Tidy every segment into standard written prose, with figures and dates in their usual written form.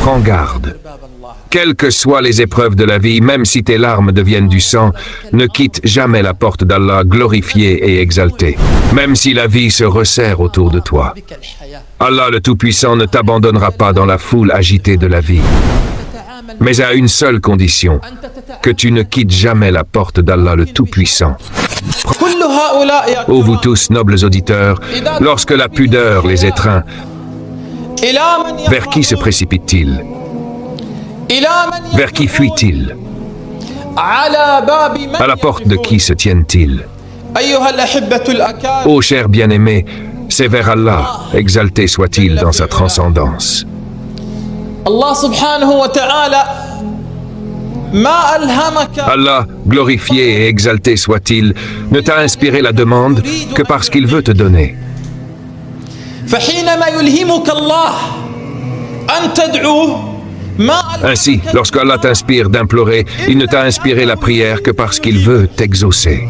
Prends garde. Quelles que soient les épreuves de la vie, même si tes larmes deviennent du sang, ne quitte jamais la porte d'Allah glorifiée et exaltée, même si la vie se resserre autour de toi. Allah le Tout-Puissant ne t'abandonnera pas dans la foule agitée de la vie, mais à une seule condition, que tu ne quittes jamais la porte d'Allah le Tout-Puissant. Ô vous tous, nobles auditeurs, lorsque la pudeur les étreint, vers qui se précipite-t-il? Vers qui fuit-il? À la porte de qui se tiennent-ils? Ô chers bien-aimés, c'est vers Allah, exalté soit-il dans sa transcendance. Allah, glorifié et exalté soit-il, ne t'a inspiré la demande que parce qu'il veut te donner. Ainsi, lorsque Allah t'inspire d'implorer, il ne t'a inspiré la prière que parce qu'il veut t'exaucer.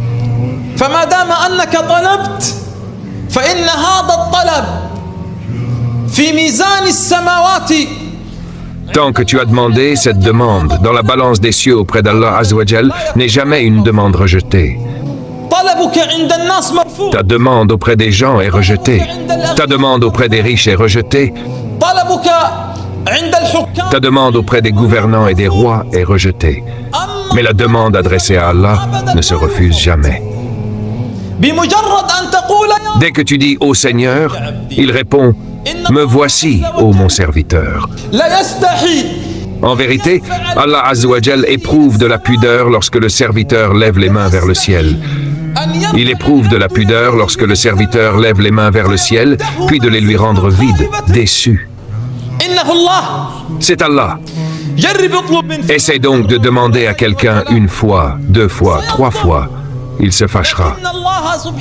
Tant que tu as demandé, cette demande, dans la balance des cieux auprès d'Allah Azzawajal, n'est jamais une demande rejetée. Ta demande auprès des gens est rejetée. Ta demande auprès des riches est rejetée. Ta demande auprès des gouvernants et des rois est rejetée. Mais la demande adressée à Allah ne se refuse jamais. Dès que tu dis « Ô Seigneur », il répond « Me voici, ô mon serviteur ». En vérité, Allah Azzawajal éprouve de la pudeur lorsque le serviteur lève les mains vers le ciel. Il éprouve de la pudeur lorsque le serviteur lève les mains vers le ciel, puis de les lui rendre vides, déçus. C'est Allah. Essaie donc de demander à quelqu'un une fois, deux fois, trois fois. Il se fâchera.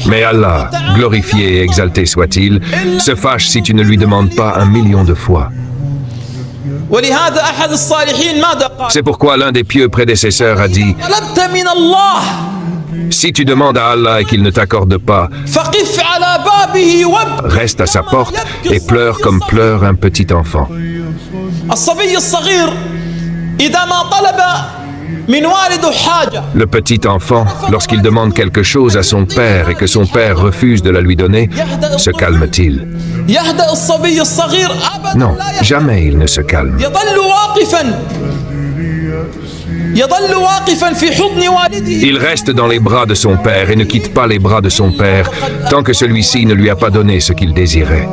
Mais Allah, glorifié et exalté soit-il, se fâche si tu ne lui demandes pas 1 million de fois. C'est pourquoi l'un des pieux prédécesseurs a dit: si tu demandes à Allah et qu'il ne t'accorde pas, reste à sa porte et pleure comme pleure un petit enfant. Le petit enfant, lorsqu'il demande quelque chose à son père et que son père refuse de la lui donner, se calme-t-il? Non, jamais il ne se calme. Il reste dans les bras de son père et ne quitte pas les bras de son père tant que celui-ci ne lui a pas donné ce qu'il désirait.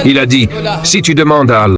Il a dit: si tu demandes à Allah